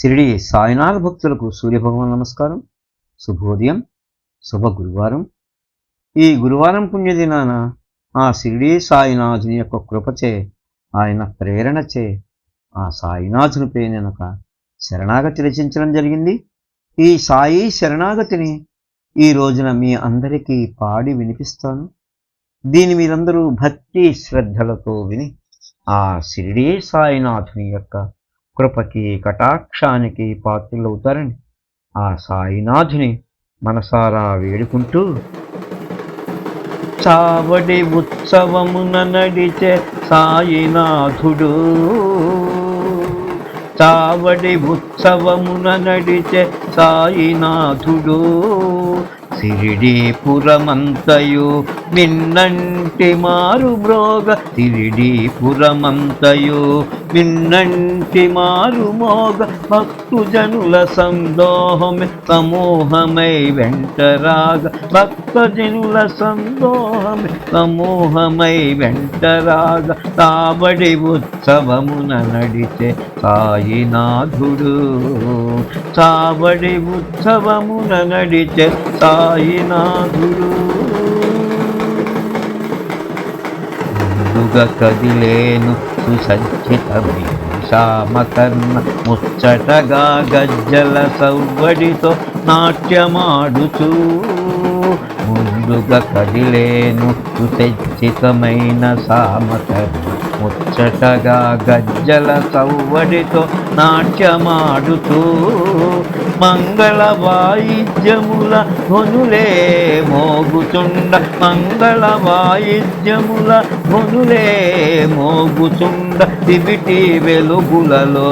షిరిడి సాయినాథ భక్తులకు సూర్యభగవాన్ నమస్కారం. శుభోదయం, శుభ గురువారం. ఈ గురువారం పుణ్యదినాన ఆ షిరిడి సాయినాథుని యొక్క కృపచే, ఆయన ప్రేరణచే ఆ సాయినాథునిపై నేను ఒక శరణాగతి రచించడం జరిగింది. ఈ సాయి శరణాగతిని ఈ రోజున మీ అందరికీ పాడి వినిపిస్తాను. దీని మీరందరూ భక్తి శ్రద్ధలతో విని ఆ షిరిడి సాయినాథుని యొక్క కృపకి కటాక్షానికి పాత్రలవుతారని ఆ సాయినాథుని మనసారా వేడుకుంటూ, చావడి ఉత్సవమున నడిచే సాయినాథుడు, చావడి ఉత్సవమున నడిచే సాయినాథుడు, షిరిడి పురమంతయు మిన్నంటి మారు మ్రోగ, షిరిడి పురమంతయు మిన్నంటి మారు మోగ, భక్తు జనుల సందోహమే సమూహమై వెంటరాగ, భక్త జనుల సందోహమే సమూహమై వెంటరాగ, తాబడి ఉత్సవమున నడిచే సాయినాథుడు, చావడి ఉత్సవమున నడిచే సాయినాథుడు. ముందుగా కదిలేను సుసజ్జితమై శ్యామకర్ణ, ముచ్చటగా గజ్జల సవ్వడితో నాట్యమాడుచూ, ముందుగా కదిలేను సుసజ్జితమైన శ్యామకర్ణ, ముచ్చటగా గజ్జల సవ్వడితో నాట్యమాడుతూ, మంగళ వాయిద్యముల ధ్వనులే మోగుచుండ, మంగళ వాయిద్యముల ధ్వనులే మోగుచుండ, దివిటి వెలుగులలో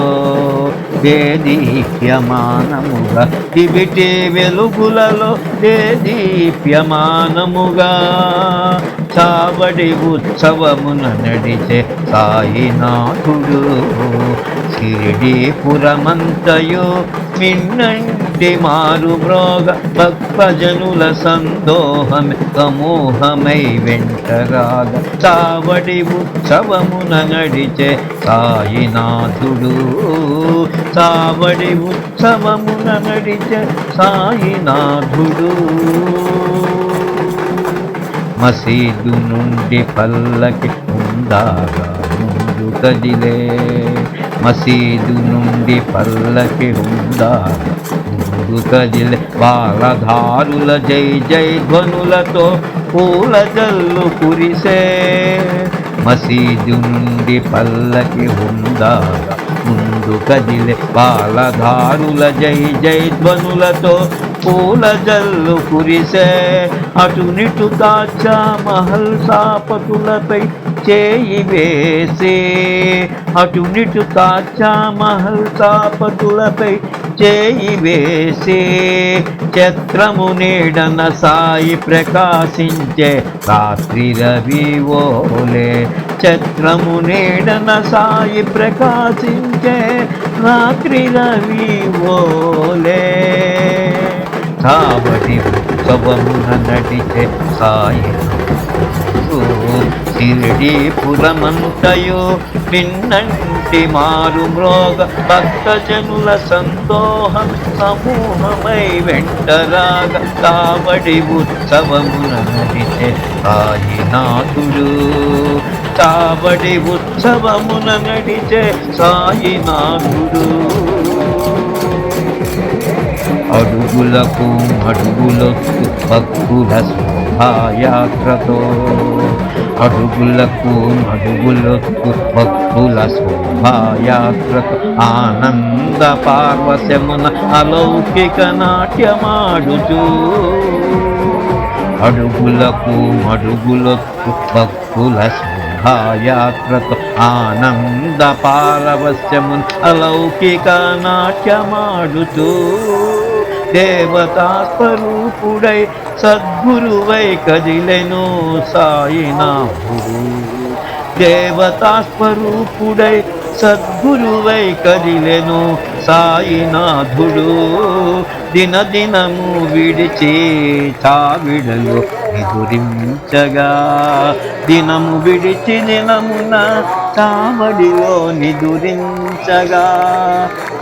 దేదీప్యమానముగా, దివిటి వెలుగులలో దేదీప్యమానముగా, చావడి ఉత్సవమున నడిచే సాయినాథుడు, షిరిడి పురమంతయు మిన్నంటి మారు మ్రోగ, భక్తజనుల సందోహమే సమూహమై వెంటరాగ, చావడి ఉత్సవమున నడిచే సాయినాథుడు, చావడి ఉత్సవమున నడిచే సాయినాథుడు. మసీదు నుండి పల్లకి ఉందాగా ముందు కదిలే, మసీదు నుండి పల్లకి ఉందాగా ముందు కదిలే, బాలధారుల జై జై ధ్వనులతో పూల జల్లు కురిసే, మసీదు నుండి పల్లకి ఉందాగా ముందు కదిలే, బాలధారుల జై జై ధ్వనులతో పూల జల్లు కురిసే, అటునిటు తాచా మహల్ సాపతులపై చేయి వేసే, అటునిటు తాచా మహల్ సాపతులపై చేయి వేసే, చత్రము నీడన సాయి ప్రకాశించే రాత్రి రవి ఓలే, చత్రము నీడన సాయి ప్రకాశించే రాత్రి రవి ఓలే, చావడి ఉత్సవమున నడిచే సాయినాథుడు, షిరిడి పురమంతయు మిన్నంటి మారు మ్రోగ, భక్తజనుల సందోహం సమూహమై వెంటరాగ, చావడి ఉత్సవమున నడిచే సాయినాథుడు, చావడి ఉత్సవమున నడిచే సాయినాథుడు. అడుగులకు అడుగులొత్తు భక్తుల శోభాయాత్రతో, అడుగులకు అడుగులొత్తు భక్తుల శోభాయాత్రతో, ఆనంద పార్వశమున అలౌకిక నాట్యమాడుచూ, అడుగులకు అడుగులొత్తు భక్తుల శోభాయాత్రతో, ఆనంద పారవశ్యమున్ అలౌకిక నాట్యమాడుతూ, దేవతా స్వరూపుడై సద్గురువై కదిలెను సాయినాథుడు, దేవతా స్వరూపుడై సద్గురువై కదిలెను సాయినాథుడు, దినదినము విడిచి చావిడలు నిదురించగా, దినము విడిచి దినమున చావడిలో నిదురించగా, నిదురించగా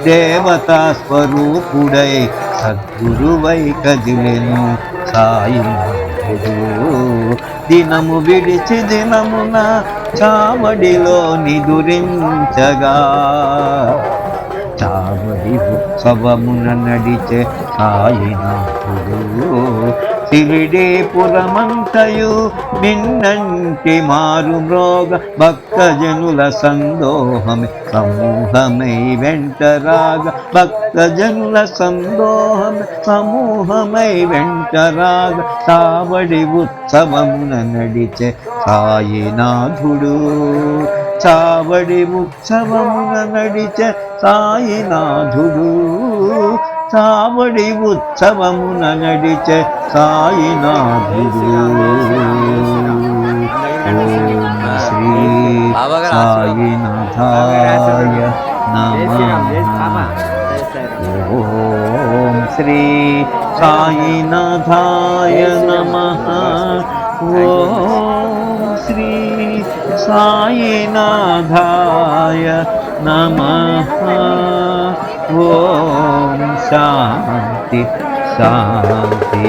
దేవతా స్వరూపుడై సద్గురువై కదిలెను సాయినాథుడు. దినము విడిచి దినమున చావడిలో నిదురించగా చావడి ఉత్సవమున నడిచే సాయినాథుడు. శిరిడీపురమంతయు నిన్నంటి మారు మ్రోగ భక్తజనుల సందోహమే సమూహమై వెంటరాగ భక్తజనుల సమూహమై వెంటరాగ చావడి ఉత్సవమున నడిచే సాయినాథుడు. చావడి ఉత్సవమున నడిచే సాయినాథుడు. చావడి ఉత్సవమున నడిచే సాయినాథుడు. ఓం శ్రీ సాయినాథాయ నమః. ఓం శ్రీ సాయినాథాయ నమః. ఓం శ్రీ సాయినాథాయ నమః. ఓం శాంతి శాంతి.